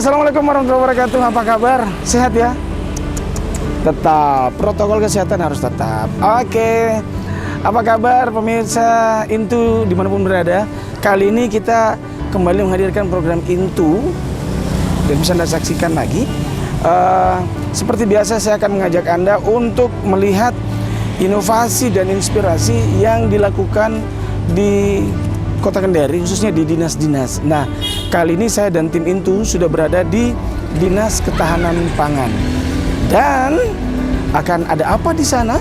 Assalamualaikum warahmatullahi wabarakatuh. Apa kabar? Sehat ya? Tetap protokol kesehatan harus tetap. Oke. Apa kabar pemirsa Intu dimanapun berada? Kali ini kita kembali menghadirkan program Intu dan bisa Anda saksikan lagi. Seperti biasa saya akan mengajak Anda untuk melihat inovasi dan inspirasi yang dilakukan di Kota Kendari, khususnya di dinas-dinas. Nah, kali ini saya dan tim Intu sudah berada di Dinas Ketahanan Pangan. Dan akan ada apa di sana?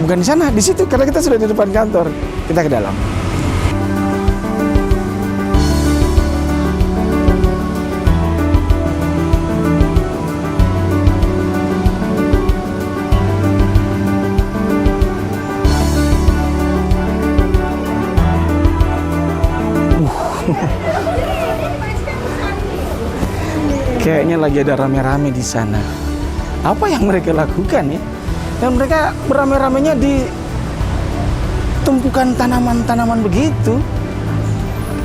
Bukan di sana, di situ, karena kita sudah di depan kantor. Kita ke dalam. Kayaknya lagi ada rame-rame di sana. Apa yang mereka lakukan ya? Dan mereka beramai-ramainya di tumpukan tanaman-tanaman begitu.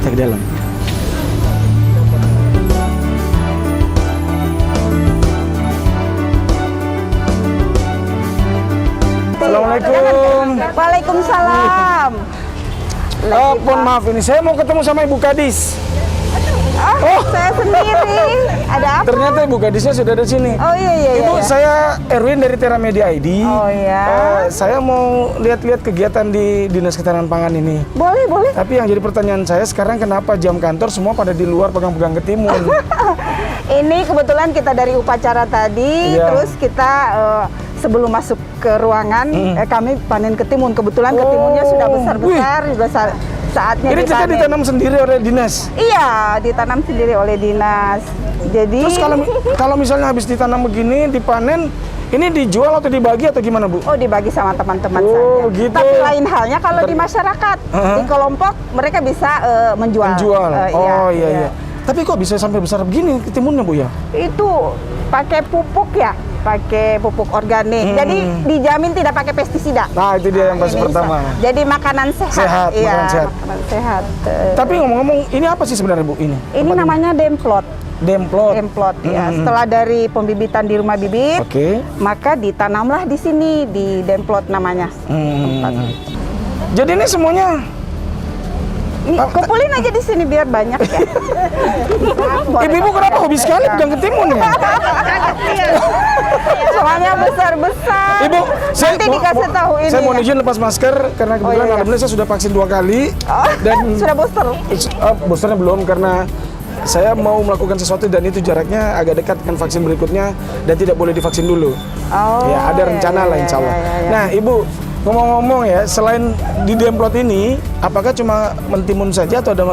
Kita ke dalam. Assalamualaikum. Waalaikumsalam. Mohon maaf ini, saya mau ketemu sama Ibu Kadis. Saya sendiri. Ada apa? Ternyata Ibu Kadisnya sudah ada di sini. Oh iya. Ibu, saya Erwin dari Tera Media ID. Oh iya. Saya mau lihat-lihat kegiatan di Dinas Ketahanan Pangan ini. Boleh. Tapi yang jadi pertanyaan saya sekarang, kenapa jam kantor semua pada di luar pegang-pegang ketimun? Ini kebetulan kita dari upacara tadi, Iya. terus kita sebelum masuk ke ruangan, kami panen ketimun. Kebetulan ketimunnya sudah besar-besar, juga saatnya Ini kita dipanen. ditanam sendiri oleh dinas. Iya, ditanam sendiri oleh dinas. Jadi Terus kalau misalnya habis ditanam begini, dipanen, ini dijual atau dibagi atau gimana, Bu? dibagi sama teman-teman Oh, saja. begitu. Tapi lain halnya kalau di masyarakat, di kelompok mereka bisa menjual. Iya. Tapi kok bisa sampai besar begini ketimunnya, Bu ya? Itu pakai pupuk ya, pakai pupuk organik. Jadi dijamin tidak pakai pestisida. Nah, itu dia yang pas Ini pertama. Jadi makanan sehat. Iya, makanan sehat. makanan sehat. Tapi ngomong-ngomong, ini apa sih sebenarnya, Bu? Ini Namanya demplot. Demplot. Ya. Setelah dari pembibitan di rumah bibit, Oke. maka ditanamlah di sini di demplot namanya. Jadi ini semuanya Kumpulin aja di sini biar banyak ya. Ibu kenapa hobi sekali pegang ketimun ya? Soalnya besar-besar. Ibu, Nanti dikasih tahu ini. Saya mau ya. izin lepas masker karena kebetulan iya. alhamdulillah saya sudah vaksin 2 kali dan Sudah booster. boosternya belum karena saya mau melakukan sesuatu dan itu jaraknya agak dekat dengan vaksin berikutnya dan tidak boleh divaksin dulu. Ya, ada rencana lah insya Allah. Nah, Ibu, ngomong-ngomong ya, selain di demplot ini, apakah cuma mentimun saja atau ada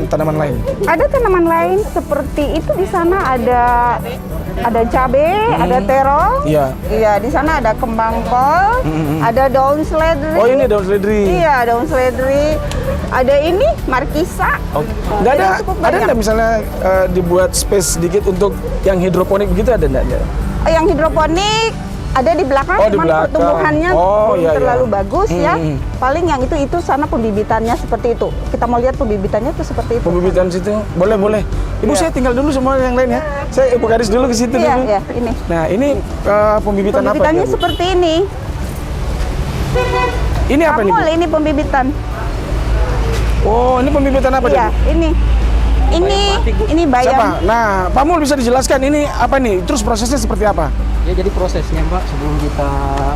tanaman lain? Ada tanaman lain seperti itu di sana ada cabai, ada terong. Iya. Iya, di sana ada kembang kol, ada daun seledri. Oh, ini daun seledri. Iya, daun seledri. Ada ini markisa. Nggak ada, Jadi cukup ada banyak. nggak misalnya dibuat space sedikit untuk yang hidroponik begitu, ada nggak? Yang hidroponik ada di belakang, Oh, di cuman belakang. pertumbuhannya Oh, belum iya, terlalu iya. bagus ya. Paling yang itu sana pembibitannya seperti itu. Kita mau lihat pembibitannya itu seperti itu. Pembibitan situ, boleh. Ibu, saya tinggal dulu semua yang lain ya. Saya Ibu Kadis dulu ke situ dulu. Iya, ini. Nah, ini pembibitan apa? Pembibitannya Bu? seperti ini. Ini apa nih, Bu? Amul, ini pembibitan. Oh, ini pembibitan apa? Iya, Bu? ini bayam. Siapa? Nah, Pak Mul bisa dijelaskan ini apa nih? Terus prosesnya seperti apa? Ya, jadi prosesnya Mbak, sebelum kita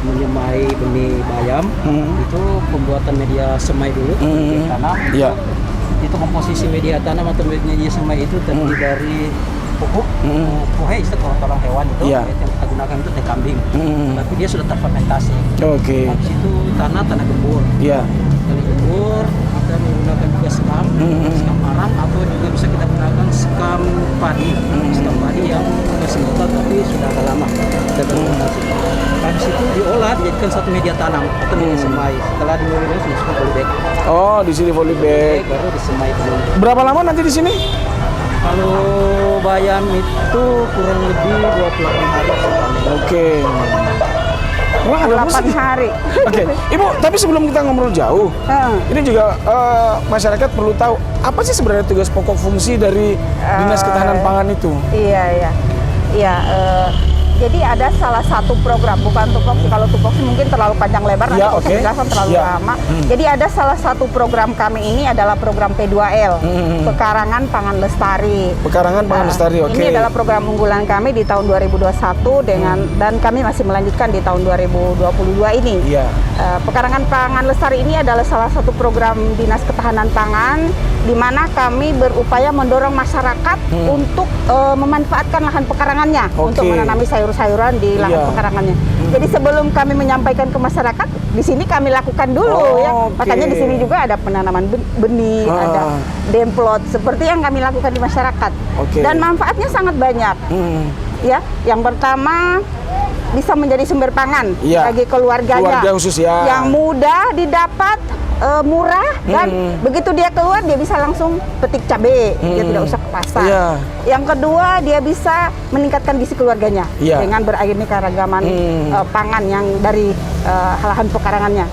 menyemai benih bayam, itu pembuatan media semai dulu, media tanam. Iya. Itu komposisi media tanam atau media semai itu terdiri dari pupuk, pohe itu kotoran hewan itu, Iya. yang kita gunakan itu teh kambing. Tapi dia sudah terfermentasi. Oke. Habis itu tanah gembur. Iya. Dari gembur kita menggunakan juga sekam arang atau juga bisa kita gunakan sekam padi. Sekam padi yang masih mentah tapi sudah agak lama kita fermentasi. Habis itu diolah dijadikan satu media tanam atau media semai. Setelah diolah sudah polybag. Oh, di sini polybag. Baru disemai dulu. Berapa lama nanti di sini? Kalau bayam itu kurang lebih 28 hari. Oke. Wah, ada 8 musik. hari. Oke, Ibu, tapi sebelum kita ngobrol jauh, ini juga masyarakat perlu tahu apa sih sebenarnya tugas pokok fungsi dari Dinas Ketahanan Pangan itu? Iya. Jadi ada salah satu program, bukan tupoksi. Kalau tupoksi mungkin terlalu panjang lebar, nanti Ya, saya oke. jelaskan terlalu Ya. lama. Jadi ada salah satu program kami ini adalah program P2L, Pekarangan Pangan Lestari. Pekarangan Pangan Lestari, oke. Ini adalah program unggulan kami di tahun 2021 dan kami masih melanjutkan di tahun 2022 ini. Iya. Pekarangan Pangan Lestari ini adalah salah satu program Dinas Ketahanan Pangan di mana kami berupaya mendorong masyarakat untuk memanfaatkan lahan pekarangannya untuk menanami sayur-sayuran di lahan pekarangannya. Jadi sebelum kami menyampaikan ke masyarakat, di sini kami lakukan dulu ya. Makanya di sini juga ada penanaman benih, ada demplot seperti yang kami lakukan di masyarakat. Dan manfaatnya sangat banyak. Ya, yang pertama bisa menjadi sumber pangan bagi keluarganya. Keluarga khusus ya. Yang mudah didapat, murah, dan begitu dia keluar dia bisa langsung petik cabai, dia tidak usah ke pasar. Yang kedua, dia bisa meningkatkan gizi keluarganya dengan beraneka ragaman pangan yang dari lahan pekarangannya.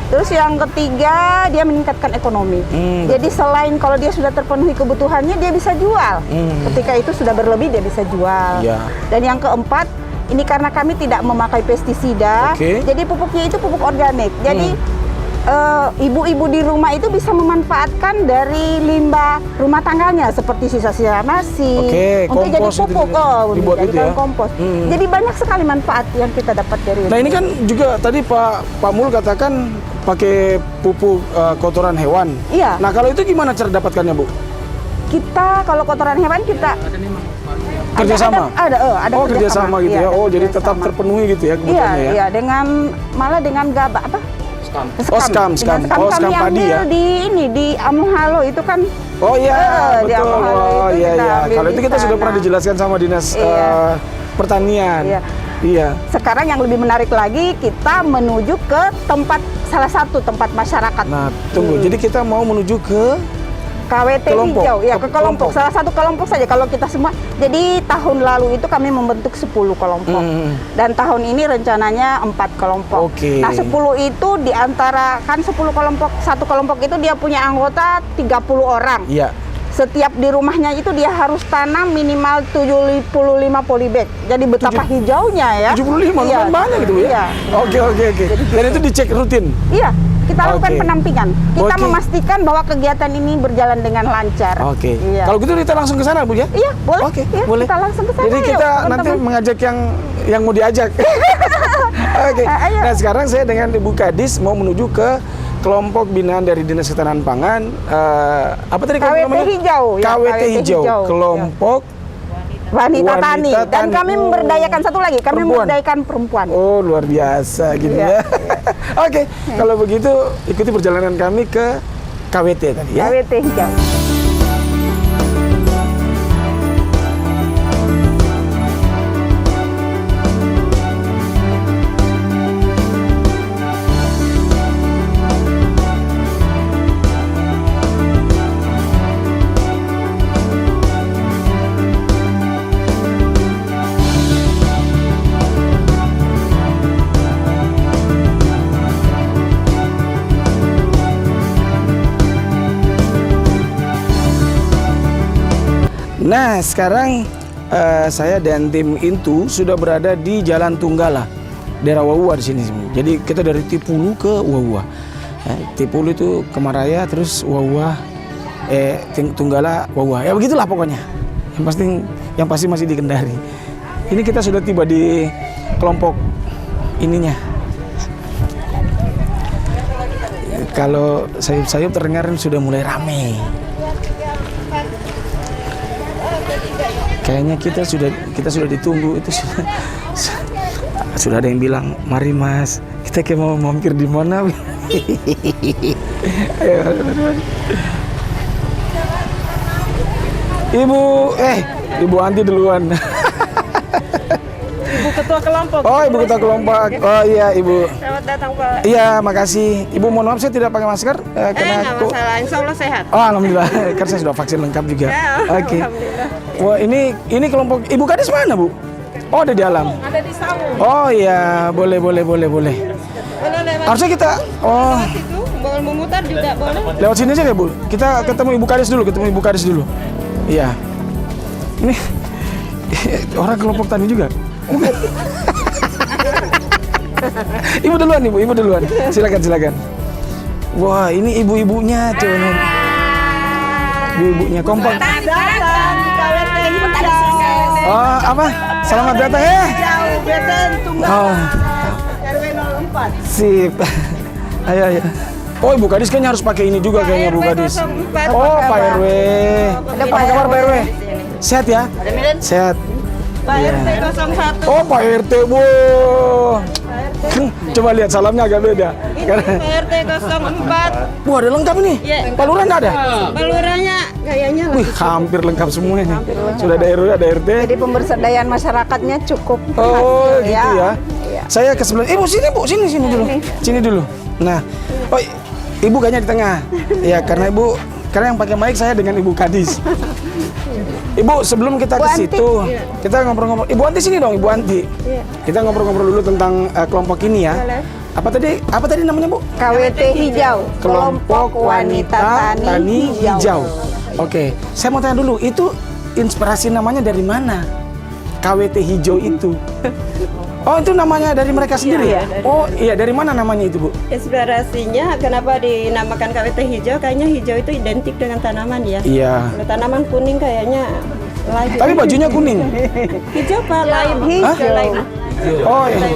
Terus yang ketiga, dia meningkatkan ekonomi. Jadi selain kalau dia sudah terpenuhi kebutuhannya, dia bisa jual. Ketika itu sudah berlebih, dia bisa jual. Dan yang keempat, ini karena kami tidak memakai pestisida, jadi pupuknya itu pupuk organik. Jadi ibu-ibu di rumah itu bisa memanfaatkan dari limbah rumah tangganya seperti sisa-sisa nasi untuk jadi pupuk, dibuat itu ya. Kompos. Jadi banyak sekali manfaat yang kita dapat dari itu. Nah ini kan juga tadi Pak Mul katakan pakai pupuk kotoran hewan. Iya. Nah kalau itu gimana cara dapatkannya, Bu? Kita kalau kotoran hewan kita kerjasama. Ada kerjasama gitu ya. Oh jadi tetap terpenuhi gitu ya kebutuhannya ya. Iya, dengan gabah apa? Skam padi ya. Di Amuhalo itu kan. Oh iya, di betul. Amuhalo Oh itu kita iya. ambil Kalau itu di kita sudah sana. pernah dijelaskan sama Dinas Pertanian. Iya. Sekarang yang lebih menarik lagi, kita menuju ke salah satu tempat masyarakat. Nah, tunggu. Jadi kita mau menuju ke KWT kelompok. Hijau, ya ke kelompok. Salah satu kelompok saja kalau kita semua. Jadi tahun lalu itu kami membentuk 10 kelompok. Dan tahun ini rencananya 4 kelompok. Nah 10 itu diantara, kan 10 kelompok, satu kelompok itu dia punya anggota 30 orang. Iya. Setiap di rumahnya itu dia harus tanam minimal 75 polybag. Jadi betapa hijaunya ya. 75, lumayan banyak gitu ya? Oke. Dan itu dicek rutin? Iya. Kita lakukan pendampingan. Kita memastikan bahwa kegiatan ini berjalan dengan lancar. Iya. Kalau gitu kita langsung ke sana, Bu ya? Iya, boleh. Ya, boleh. Kita langsung ke sana. Jadi kita nanti mengajak yang mau diajak. Nah, sekarang saya dengan Ibu Kadis mau menuju ke kelompok binaan dari Dinas Ketahanan Pangan. Apa tadi KWT namanya? Hijau. KWT Hijau. Kelompok Wanita Tani. Dan kami memberdayakan satu lagi, kami memberdayakan perempuan. Oh, luar biasa gitu ya. Oke, kalau begitu ikuti perjalanan kami ke KWT tadi ya. KWT Hijau. Nah, sekarang saya dan tim Intu sudah berada di Jalan Tunggala, daerah Wawua di sini. Jadi kita dari Tipulu ke Wawua. Ya, Tipulu itu Kemaraya, terus Wawua, Tunggala, Wawua. Ya begitulah pokoknya. Yang pasti masih di Kendari. Ini kita sudah tiba di kelompok ininya. Kalau sayup-sayup terdengar sudah mulai ramai. Kayaknya kita sudah ditunggu, itu sudah ada yang bilang, mari Mas, kita kayak mau mampir di mana? Ibu Anti duluan. Ibu Ketua Kelompok. Oh, Ibu Ketua Kelompok. Oh iya, Ibu. Selamat datang, Pak. Iya, makasih. Ibu, mohon maaf saya tidak pakai masker karena nggak masalah, insya Allah sehat. Oh, alhamdulillah. Karena saya sudah vaksin lengkap juga. Ya, Oke. alhamdulillah. Wah, ini kelompok Ibu Kadis mana, Bu? Oh, ada di alam. Ada di saung. Oh iya, boleh. Boleh lewat Harusnya kita, situ, boleh memutar juga boleh. lewat sini aja ya Bu. Kita ketemu Ibu Kadis dulu, Iya. Ini orang kelompok tani juga. Ibu duluan. Silakan. Wah, ini ibu-ibunya coba. Ibu-ibunya kompak. Oh, apa? Selamat datang ya. Oh. Sip. Ayo. Oh, Ibu Kadis kayaknya harus pakai ini juga kayaknya Bu Kadis. Oh, Pak RW. Apa kabar Pak RW? Sehat ya? Sehat. Pak Iya. RT 01. Oh, Pak RT, Bu. Coba lihat salamnya agak beda. Pak RT 04. Wah, ada lengkap nih. Iya. Pak Lurah nggak ada? Pelurahnya kayaknya Wih, hampir lengkap semua ini. Sudah ada RW, ada RT. Jadi pemberdayaan masyarakatnya cukup Oh, hasil, gitu ya. Iya. Saya ke sebelah. Bu, sini dulu. Sini dulu. Nah, oh, Ibu kayaknya di tengah. Ya, karena yang pakai mic saya dengan Ibu Kadis. Ibu, sebelum kita ke situ, kita ngobrol-ngobrol. Ibu Anti sini dong, Ibu Anti. Kita ngobrol-ngobrol dulu tentang kelompok ini ya. Apa tadi namanya, Bu? KWT Hijau, Kelompok Wanita Tani Hijau. Oke, saya mau tanya dulu, itu inspirasi namanya dari mana? KWT Hijau itu. Oh, itu namanya dari mereka sendiri? Oh, iya, dari mana namanya itu, Bu? inspirasinya kenapa dinamakan KWT hijau? Kayaknya hijau itu identik dengan tanaman ya. Iya. Kalau tanaman kuning kayaknya lain. Tapi bajunya kuning. Hijau Pak, lain. Hijau. Lain. Oh, iya.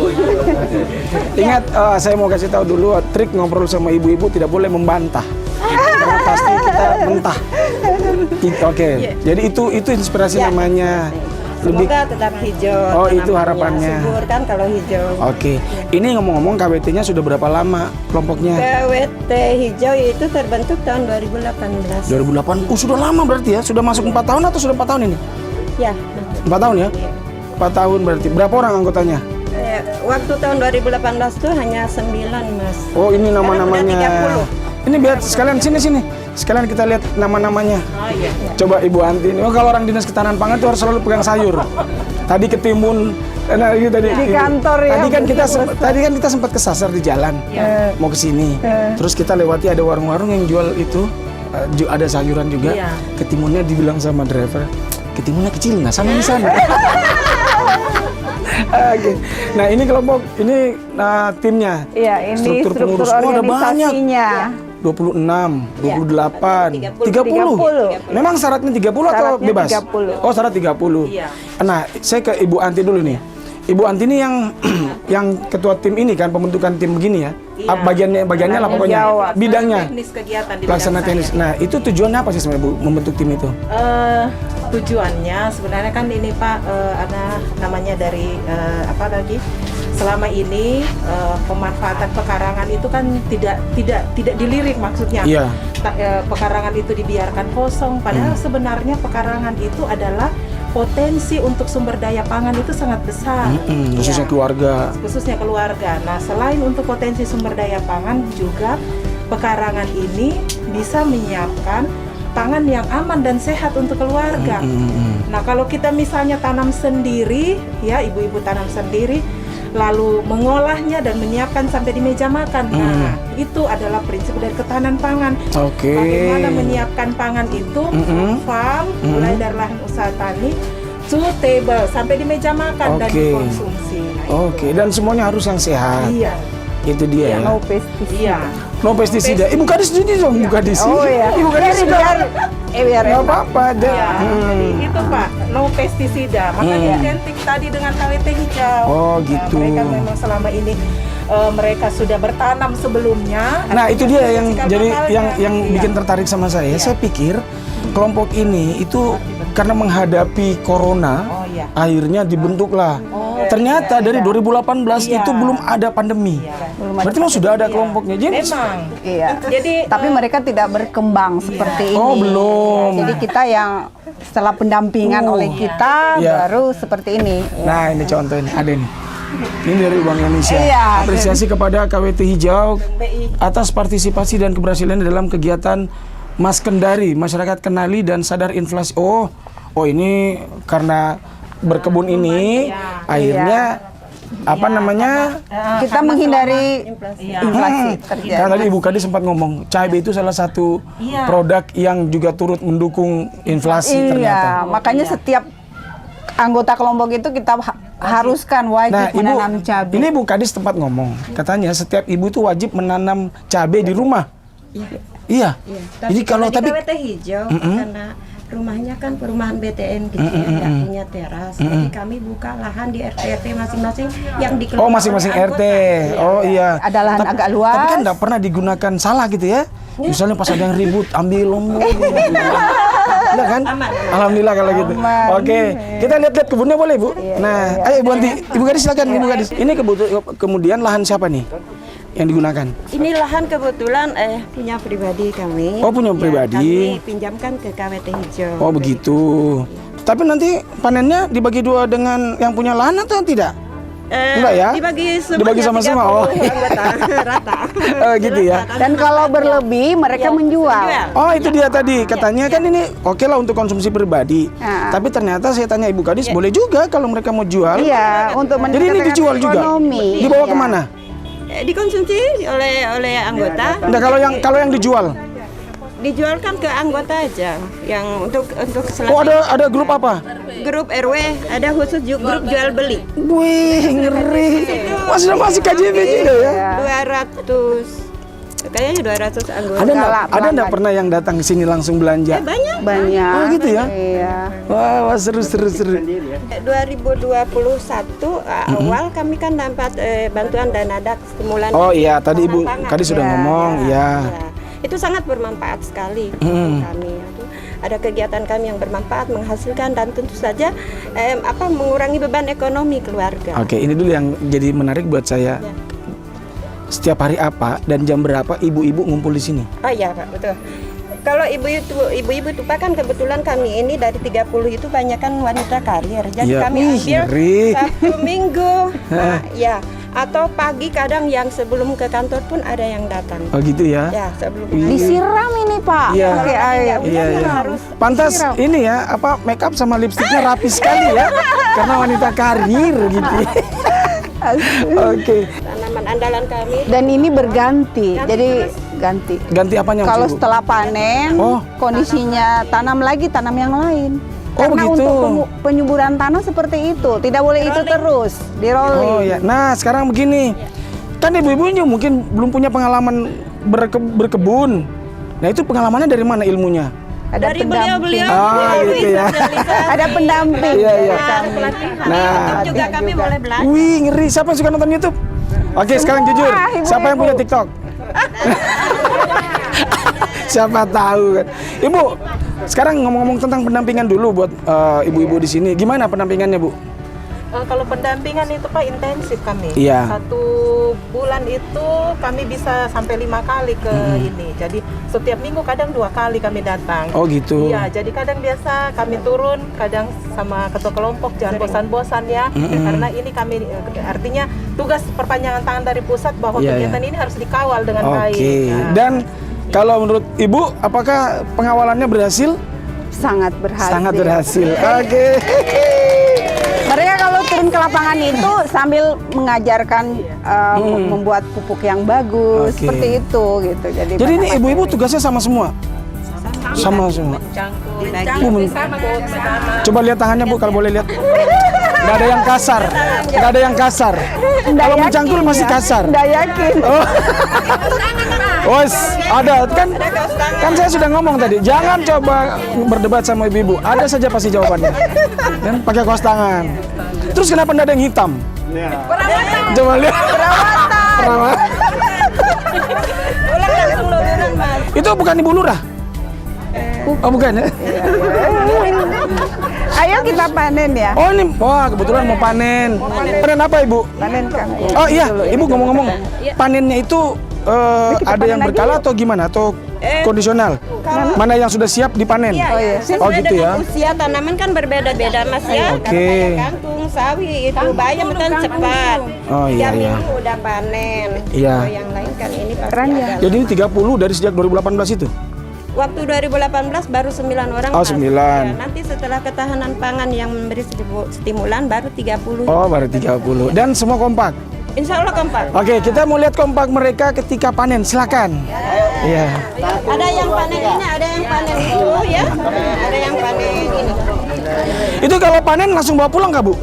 Ingat, saya mau kasih tahu dulu, trik ngobrol sama ibu-ibu tidak boleh membantah. Karena pasti kita mentah. Oke. Jadi itu inspirasi namanya. Semoga tetap hijau. Oh, itu tanamannya. harapannya. Subur kan kalau hijau. Oke. Ini ngomong-ngomong KWT-nya sudah berapa lama kelompoknya? KWT hijau itu terbentuk tahun 2018. 2008. Sudah lama berarti ya? Sudah masuk 4 tahun atau sudah 4 tahun ini? Ya. 4 tahun ya? 4 tahun berarti. Berapa orang anggotanya? Waktu tahun 2018 itu hanya 9, Mas. Oh, ini nama-namanya. Sekarang udah Ini biar sekalian sini. Sekalian kita lihat nama-namanya. Oh iya. Coba Ibu Anti ini. Oh, kalau orang dinas ketahanan pangan itu harus selalu pegang sayur. Tadi ketimbun. Nah, itu tadi Di kantor ya. Tadi kan kita sempat kesasar di jalan. Mau ke sini. Terus kita lewati ada warung-warung yang jual itu. Ada sayuran juga. Iya. Ketimunnya dibilang sama driver, ketimunnya kecil, nah sama di sana. Oke. Nah, ini kelompok, ini timnya. Iya, ini struktur pengurus. Oh, ada banyak. organisasinya. 26, 28, 30. 30. Memang syaratnya 30 atau Syaratnya bebas? 30. Oh, syarat 30. Iya. Nah, saya ke Ibu Anti dulu nih. Ibu Anti ini yang yang ketua tim ini kan, pembentukan tim begini ya. Iya. Bagiannya lah pokoknya. Jawab. Bidangnya. Teknis kegiatan di Pelaksana bidang teknis. saya. Nah, itu tujuannya apa sih sebenarnya Bu membentuk tim itu? Tujuannya sebenarnya kan ini Pak, ada namanya dari apa tadi, selama ini pemanfaatan pekarangan itu kan tidak dilirik maksudnya. Iya. Pekarangan itu dibiarkan kosong, padahal sebenarnya pekarangan itu adalah potensi untuk sumber daya pangan itu sangat besar. Khususnya Ya, keluarga. khususnya keluarga. Nah, selain untuk potensi sumber daya pangan, juga pekarangan ini bisa menyiapkan pangan yang aman dan sehat untuk keluarga. Nah, kalau kita misalnya tanam sendiri, ya ibu-ibu tanam sendiri, lalu mengolahnya dan menyiapkan sampai di meja makan. Nah, itu adalah prinsip dari ketahanan pangan. Oke. Bagaimana menyiapkan pangan itu from farm, mulai dari lahan usaha tani, to table, sampai di meja makan dan Oke. dikonsumsi. Nah, Oke, dan semuanya harus yang sehat. Iya. Itu dia ya. No pestisida. Iya. No pestisida. Ibu Kadis ini dong, Ibu Kadis. Oh iya. Ibu Kadis biar nggak enak. apa-apa. Ya, jadi itu Pak, no pestisida. Makanya identik tadi dengan KWT hijau. Oh, Nah, gitu. mereka memang selama ini mereka sudah bertanam sebelumnya. Nah, itu dia yang Cikal jadi bakalnya. yang Iya. bikin tertarik sama saya. Saya pikir kelompok ini itu karena menghadapi corona, Oh, iya. akhirnya dibentuklah. Ternyata dari 2018 Iya. itu belum ada pandemi. Berarti memang sudah ada kelompoknya. Jadi Memang. Iya. Jadi Tapi mereka tidak berkembang seperti ini. Oh, belum. Jadi kita yang setelah pendampingan oleh kita Iya. baru seperti ini. Nah, ini contoh ini, ada nih. Ini dari Bank Indonesia. Iya. Apresiasi kepada KWT Hijau atas partisipasi dan keberhasilan dalam kegiatan Mas Kendari, masyarakat kenali dan sadar inflasi. Oh, ini karena berkebun ini akhirnya apa namanya? Kita menghindari inflasi terjadi. Karena tadi Ibu Kadis sempat ngomong, cabai itu salah satu produk yang juga turut mendukung inflasi ternyata. Makanya setiap anggota kelompok itu kita haruskan wajib menanam cabai. Ini Ibu Kadis tempat ngomong, katanya setiap ibu itu wajib menanam cabai di rumah. Iya. Jadi kalau di tapi KWT hijau karena rumahnya kan perumahan BTN gitu ya, nggak punya teras. Jadi kami buka lahan di RT masing-masing yang dikelola. Oh, masing-masing oleh RT. anggota. Oh iya. Ada lahan agak luas. Tapi kan nggak pernah digunakan salah gitu ya. Misalnya pas ada yang ribut, ambil lombok. Enggak kan? Alhamdulillah kalau gitu. Oke, kita lihat-lihat kebunnya boleh Bu? Nah, ayo Ibu Anti, Ibu Gadis silakan Ibu Gadis. Ini kemudian lahan siapa nih yang digunakan? Ini lahan kebetulan punya pribadi kami. Oh, punya pribadi. Kami pinjamkan ke KWT hijau. Oh begitu. Tapi nanti panennya dibagi dua dengan yang punya lahan atau tidak? Enggak ya? Dibagi sama-sama. Oh, rata. Oh gitu ya. Dan kalau berlebih mereka menjual. Oh itu dia tadi katanya kan ini oke lah untuk konsumsi pribadi. Tapi ternyata saya tanya Ibu Kadis boleh juga kalau mereka mau jual. Iya, untuk Jadi ini dijual juga. ekonomi. Dibawa kemana? Dikonsumsi oleh anggota. Nah kalau yang dijual? Dijualkan ke anggota aja yang untuk Oh ada grup apa? grup RW, ada khusus grup jual beli. Wih ngeri. Masih KJB juga ya? 200 kayaknya 200 anggota. Ada nggak pernah yang datang ke sini langsung belanja? Banyak. Oh gitu ya? Iya. Wah seru. 2021 awal kami kan dapat bantuan dana dak stimulan. Oh iya tadi Ibu pangan. Kadis sudah ngomong ya. Itu sangat bermanfaat sekali untuk kami. Ada kegiatan kami yang bermanfaat, menghasilkan dan tentu saja mengurangi beban ekonomi keluarga. Oke, ini dulu yang jadi menarik buat saya. Setiap hari apa dan jam berapa ibu-ibu ngumpul di sini? Oh iya Pak, betul. Kalau ibu-ibu Tupa kan kebetulan kami ini dari 30 itu banyak kan wanita karir. Jadi kami ambil Sabtu Minggu. Ya. Atau pagi kadang yang sebelum ke kantor pun ada yang datang. Oh gitu ya? Ya, sebelum Disiram ini Pak. Iya. Pakai air. Iya. Pantas ini ya, make up sama lipstiknya rapi sekali ya. Karena wanita karir gitu. Oke. Tanaman andalan kami. Dan ini berganti. Jadi ganti. Ganti apanya? Kalau setelah panen, kondisinya tanam yang lain. Karena begitu. untuk penyuburan tanah seperti itu, tidak boleh itu terus di rolling. Oh ya. Nah sekarang begini, kan ibu-ibu ini mungkin belum punya pengalaman berkebun. Nah itu pengalamannya dari mana ilmunya? Ada dari pendamping. beliau gitu ya. Ada pendamping. Iya. Nah, juga kami boleh belajar. Wih ngeri. Siapa yang suka nonton YouTube? Oke sekarang jujur, siapa yang punya TikTok? Siapa tahu kan. Ibu, sekarang ngomong-ngomong tentang pendampingan dulu buat ibu-ibu di sini. Gimana pendampingannya, Bu? Kalau pendampingan itu Pak intensif kami. Iya. 1 bulan itu kami bisa sampai 5 kali ke ini. Jadi setiap minggu kadang 2 kali kami datang. Oh gitu. Iya, jadi kadang biasa kami turun, kadang sama ketua kelompok jangan bosan-bosan ya. Karena ini kami artinya tugas perpanjangan tangan dari pusat bahwa kegiatan ini harus dikawal dengan baik. Oke. Dan kalau menurut Ibu, apakah pengawalannya berhasil? Sangat berhasil. Sangat berhasil. Oke. Mereka kalau turun ke lapangan itu sambil mengajarkan membuat pupuk yang bagus, seperti itu gitu. Jadi ini ibu-ibu tugasnya sama semua? Sama semua. Coba lihat tangannya Bu, kalau boleh lihat. Nggak ada yang kasar. Nggak ada yang kasar. Kalau mencangkul masih kasar. Nggak yakin. Ada kan saya sudah ngomong tadi, jangan coba berdebat sama ibu-ibu, ada saja pasti jawabannya. Dan pakai kaos tangan. Terus kenapa nggak ada yang hitam? Perawatan. Coba lihat. Perawatan. Itu bukan Ibu Lurah? Oh bukan ya? Ayo kita panen ya. Oh ini, kebetulan mau panen. Panen apa Ibu? Panen kangkung. Oh iya, Ibu ngomong-ngomong, panennya itu ada yang berkala atau gimana? Atau kondisional? Mana yang sudah siap dipanen? Sesuai gitu ya. dengan usia tanaman kan berbeda-beda Mas ya. Oke. Kayak kangkung, sawi itu bayam kan cepat. Oh iya. 3 minggu udah panen. Iya. Kalau yang lain kan ini pasti Keren ya. ada. Jadi ini 30 dari sejak 2018 itu? Waktu 2018 baru 9 orang. Oh, Mas. 9. Ya, nanti setelah ketahanan pangan yang memberi stimulan baru 30. Oh, baru 30. Dan semua kompak. Insya Allah kompak. Oke, kita mau lihat kompak mereka ketika panen. Silakan. Iya. Ada yang panen ini, ada yang panen itu ya. Ada yang panen ini. Itu kalau panen langsung bawa pulang nggak, Bu?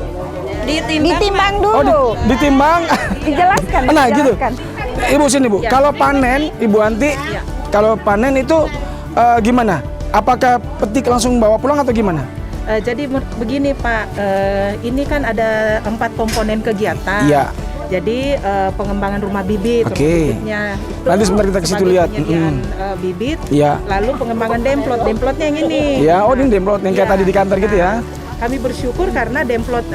Ditimbang dulu. Oh, ditimbang. Dijelaskan. Nah, gitu. dijelaskan. Ibu sini, Bu. Kalau panen, Ibu Anti, kalau panen itu gimana? Apakah petik langsung bawa pulang atau gimana? Jadi begini Pak, ini kan ada 4 komponen kegiatan. Iya. Jadi pengembangan rumah bibit, Oke. rumah bibitnya itu Nanti sebentar kita ke situ sebagai lihat. penyediaan, bibit. Iya. Lalu pengembangan demplotnya yang ini. Ya, oh ini demplot yang kayak Iya. tadi di kantor gitu ya. Kami bersyukur karena demplot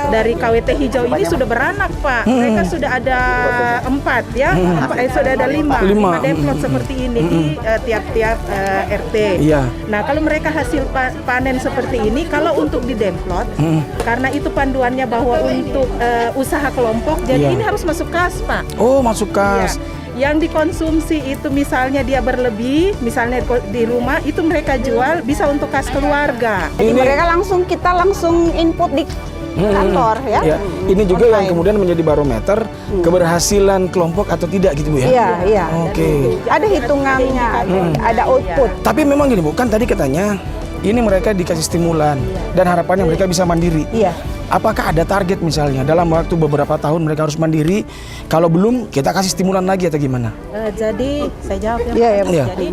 dari KWT hijau ini sudah beranak Pak. Mereka sudah ada 4 ya, sudah ada 5 demplot seperti ini di tiap-tiap RT. Iya. Nah kalau mereka hasil panen seperti ini, kalau untuk di demplot, karena itu panduannya bahwa untuk usaha kelompok, jadi Iya. ini harus masuk kas Pak. Oh, masuk kas. Ya. Yang dikonsumsi itu misalnya dia berlebih, misalnya di rumah itu mereka jual bisa untuk kas keluarga. Jadi mereka kita langsung input di kantor ya. Ya, ini juga yang kemudian menjadi barometer keberhasilan kelompok atau tidak gitu, Bu ya. Iya, iya. Oke. Ada hitungannya, ada output. Tapi memang gini, Bu, kan tadi katanya ini mereka dikasih stimulan dan harapannya mereka bisa mandiri. Iya. Apakah ada target misalnya dalam waktu beberapa tahun mereka harus mandiri? Kalau belum, kita kasih stimulan lagi atau gimana? Jadi saya jawab ya. Iya, Pak. iya. Jadi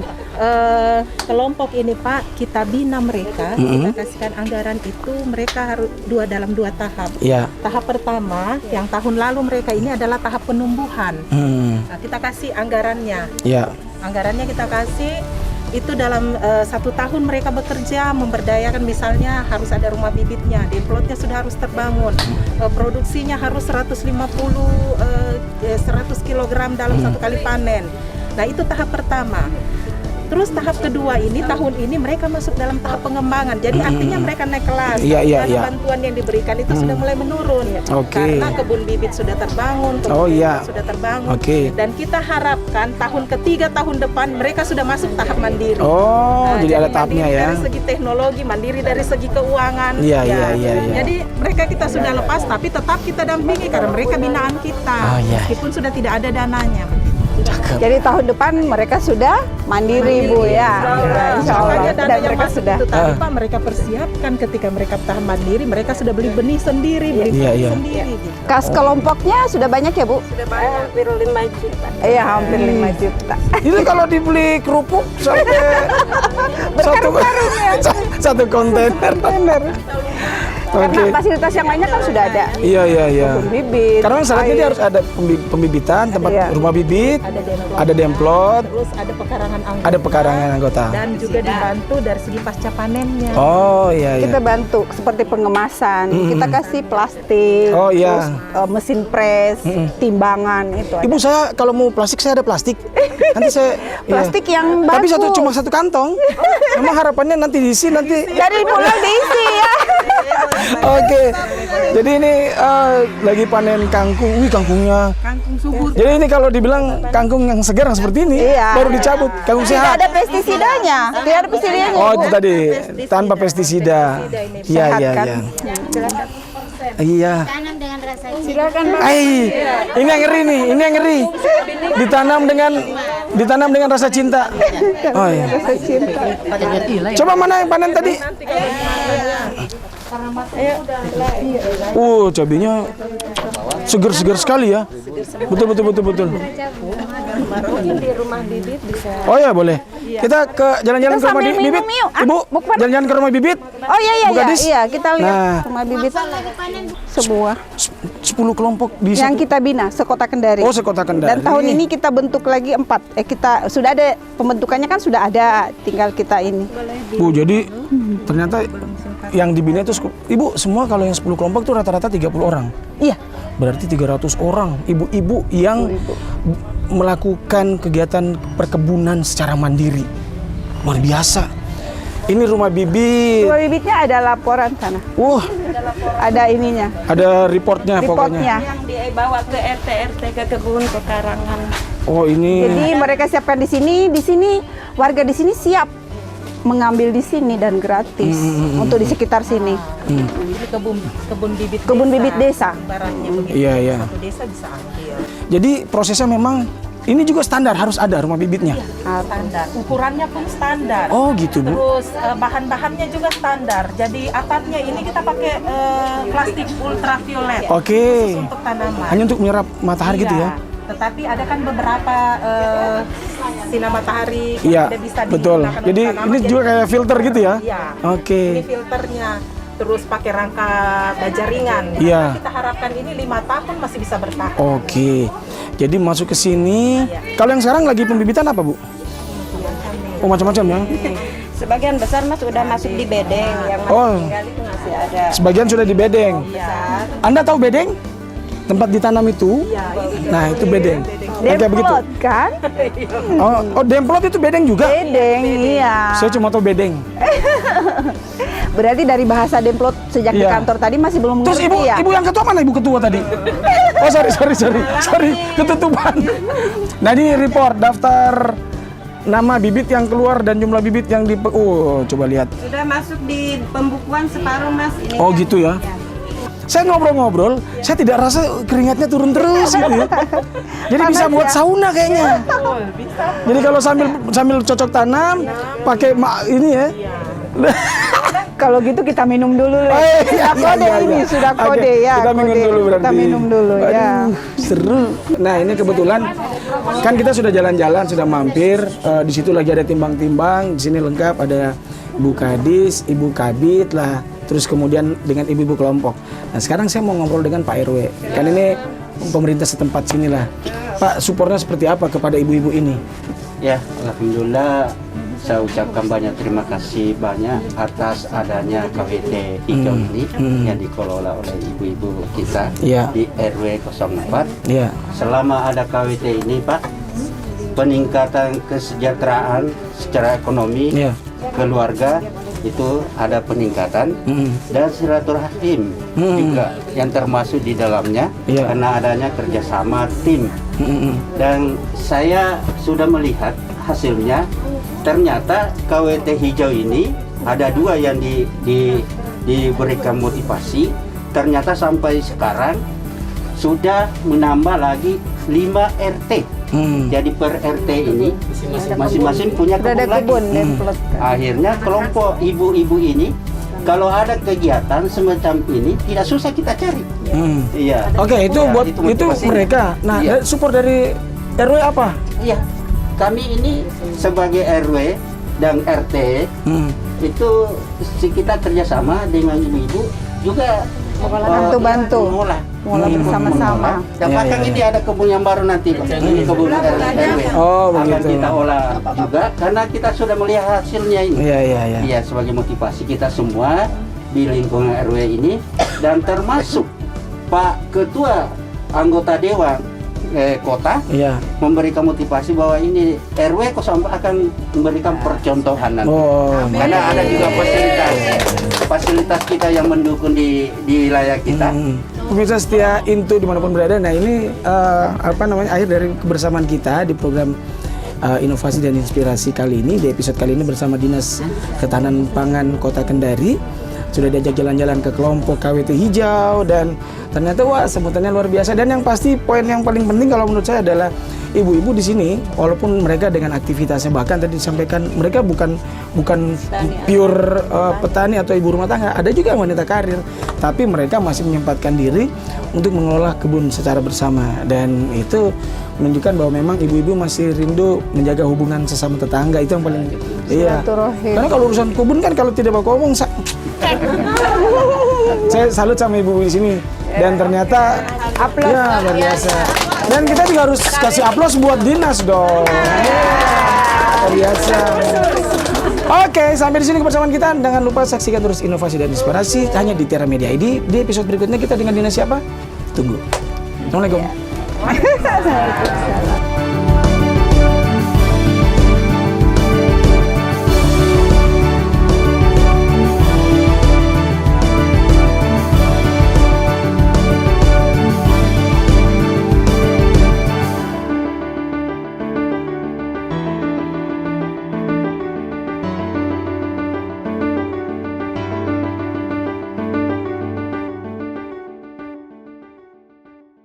kelompok ini Pak, kita bina mereka, kita kasihkan anggaran itu mereka harus dalam 2 tahap. Iya. Tahap pertama yang tahun lalu mereka ini adalah tahap penumbuhan. Nah, kita kasih anggarannya. Iya. Anggarannya kita kasih itu dalam 1 tahun mereka bekerja memberdayakan, misalnya harus ada rumah bibitnya, demplotnya sudah harus terbangun, produksinya harus 100 kg dalam 1 kali panen. Nah itu tahap pertama. Terus tahap kedua ini tahun ini mereka masuk dalam tahap pengembangan. Jadi artinya mereka naik kelas. Karena bantuan yang diberikan itu sudah mulai menurun. Karena kebun bibit sudah terbangun, sudah terbangun. Dan kita harapkan tahun ketiga tahun depan mereka sudah masuk tahap mandiri. Jadi ada tahapnya ya. Dari segi teknologi, mandiri dari segi keuangan. Iya. Jadi mereka kita sudah lepas, tapi tetap kita dampingi karena mereka binaan kita. Meskipun sudah tidak ada dananya. Jadi tahun depan mereka sudah mandiri, Bu ya. Insya Allah. Dan mereka sudah. Tapi Pak, mereka persiapkan ketika mereka tahap mandiri, mereka sudah beli benih sendiri, beli sendiri. Gitu. Kas kelompoknya sudah banyak ya, Bu? Sudah banyak, hampir 5 juta. Iya, hampir 5 juta. Itu kalau dibeli kerupuk sampai satu kontainer. Karena fasilitas yang lainnya kan sudah ada. Iya. Kebun bibit. Karena syaratnya dia harus ada pembibitan, tempat rumah bibit, ada demplot, terus ada pekarangan anggota. Ada pekarangan anggota. Dan juga dibantu dari segi pasca panennya. Oh iya. Kita bantu seperti pengemasan, kita kasih plastik, terus mesin pres, timbangan itu. Ibu, saya kalau mau plastik saya ada plastik. Nanti saya plastik yang bagus. Tapi cuma satu kantong. Memang harapannya nanti diisi nanti. Dari pulang diisi ya. Oke. Jadi ini lagi panen kangkung. Wih, kangkungnya. Kangkung subur. Jadi ini kalau dibilang kangkung yang segar yang seperti ini, baru dicabut. Kangkung sehat. Tidak ada pestisidanya. Tidak ada pestisidanya. Oh, itu tadi tanpa pestisida. Iya. Iya. Tanam dengan rasa Silakan, Bang. Ini yang ngeri nih, ini yang ngeri. Ditanam dengan rasa cinta. Oh iya. Rasa cinta. Coba mana yang panen tadi? Cabenya seger-seger sekali ya. Betul. Mungkin di rumah bibit bisa. Oh ya, boleh. Kita ke jalan-jalan ke rumah bibit. Ibu, jalan-jalan ke rumah bibit. Oh iya, Bu Gadis. iya, kita lihat Nah. rumah bibit semua 10 kelompok di yang kita bina sekota Kendari. Oh, sekota Kendari. Dan tahun ini kita bentuk lagi 4. Kita sudah ada pembentukannya kan sudah ada, tinggal kita ini. Bu, jadi ternyata yang dibina itu Ibu, semua kalau yang 10 kelompok itu rata-rata 30 orang. Iya. Berarti 300 orang ibu-ibu yang melakukan kegiatan perkebunan secara mandiri. Luar biasa. Ini rumah bibit. Rumah bibitnya ada laporan sana. Ada ininya. Ada reportnya pokoknya. Yang dibawa ke RT ke kebun pekarangan. Oh, ini. Jadi mereka siapkan di sini warga di sini siap mengambil di sini dan gratis untuk di sekitar sini. Ini kebun bibit desa. Ibaratnya begitu. Iya. Satu desa bisa ambil. Jadi prosesnya memang ini juga standar, harus ada rumah bibitnya. Standar. Ukurannya pun standar. Oh gitu, Bu. Terus bahan-bahannya juga standar. Jadi atapnya ini kita pakai plastik ultraviolet. Oke. Khusus untuk tanaman. Hanya untuk menyerap matahari gitu ya? Tetapi ada kan beberapa sinar matahari Iya, tidak bisa betul. digunakan Jadi untuk tanaman, ini juga kayak filter gitu ya? Iya. Oke. Ini filternya. Terus pakai rangka baja ringan. Iya. Karena kita harapkan ini 5 tahun masih bisa bertahan. Oke. Jadi masuk ke sini. Kalau yang sekarang lagi pembibitan apa, Bu? Oh, macam-macam ya? Sebagian besar mas sudah masuk di bedeng, yang masih tinggal itu masih ada. Sebagian sudah di bedeng. Besar. Anda tahu bedeng? Tempat ditanam itu? Nah, itu bedeng. Nah, kayak begitu. Demplot kan? Oh, demplot itu bedeng juga? Bedeng, iya. Saya cuma tahu bedeng. Berarti dari bahasa demplot sejak di Iya. kantor tadi masih belum Terus mengerti ya? ibu yang ketua mana ibu ketua tadi? Oh sorry, ketutupan. Nah ini report daftar nama bibit yang keluar dan jumlah bibit yang coba lihat. Sudah masuk di pembukuan separuh mas ini. Oh gitu ya. Saya ngobrol-ngobrol, saya tidak rasa keringatnya turun terus gitu ya. Jadi bisa Panas buat ya? sauna kayaknya. Jadi kalau sambil cocok tanam, pakai ini ya. Kalau gitu kita minum dulu Le. Sudah kode ini, sudah kode Oke, ya. kita minum kode. dulu berarti. Kita minum dulu ya. Aduh, seru. Nah ini kebetulan kan kita sudah jalan-jalan, sudah mampir. Di situ lagi ada timbang-timbang. Di sini lengkap ada Ibu Kadis, Ibu Kabit lah. Terus kemudian dengan ibu-ibu kelompok. Nah sekarang saya mau ngobrol dengan Pak RW. Kan ini pemerintah setempat sini lah. Pak, supportnya seperti apa kepada ibu-ibu ini? Ya, alhamdulillah saya ucapkan banyak terima kasih banyak atas adanya KWT hijau ini yang dikelola oleh ibu-ibu kita di RW 04. Iya. Selama ada KWT ini, Pak, peningkatan kesejahteraan secara ekonomi keluarga itu ada peningkatan dan silaturahim juga yang termasuk di dalamnya karena adanya kerjasama tim. Dan saya sudah melihat hasilnya, ternyata KWT hijau ini ada 2 yang diberikan motivasi. Ternyata sampai sekarang sudah menambah lagi 5 RT. Jadi per RT ini masing-masing punya kebun lagi. demplot. Akhirnya kelompok ibu-ibu ini kalau ada kegiatan semacam ini tidak susah kita cari. Iya. Oke, itu Ya, buat itu itu motivasinya. mereka. Nah, Iya. support dari RW apa? Iya. Kami ini sebagai RW dan RT itu kita kerjasama dengan ibu-ibu juga Bantu-bantu. Mengolah bersama-sama. Dan bahkan ini ada kebun yang baru nanti, Pak. Ini kebun RW. Oh, Akan begitu. kita olah juga karena kita sudah melihat hasilnya ini. Iya. Iya, sebagai motivasi kita semua di lingkungan RW ini dan termasuk Pak Ketua anggota Dewan Kota memberikan motivasi bahwa ini RW 04 akan memberikan percontohan nanti. Karena ada juga fasilitas kita yang mendukung di wilayah kita. Pemirsa setia Into dimanapun berada. Nah ini akhir dari kebersamaan kita di program Inovasi dan Inspirasi kali ini. Di episode kali ini bersama Dinas Ketahanan Pangan Kota Kendari. Sudah diajak jalan-jalan ke kelompok KWT hijau dan ternyata wah sebutannya luar biasa. Dan yang pasti poin yang paling penting kalau menurut saya adalah ibu-ibu di sini walaupun mereka dengan aktivitasnya, bahkan tadi disampaikan mereka bukan pure petani atau ibu rumah tangga, ada juga wanita karir, tapi mereka masih menyempatkan diri untuk mengelola kebun secara bersama. Dan itu menunjukkan bahwa memang ibu-ibu masih rindu menjaga hubungan sesama tetangga. Itu yang paling karena kalau urusan kebun kan kalau tidak baku ngomong saya salut sama ibu di sini. Dan ternyata ya luar biasa. Dan kita juga harus kasih aplaus buat Dinas dong. Luar biasa. Oke, sampai di sini kebersamaan kita. Jangan lupa saksikan terus Inovasi dan Inspirasi hanya di Tiara Media ID. Di episode berikutnya kita dengan Dinas siapa? Tunggu. Assalamualaikum.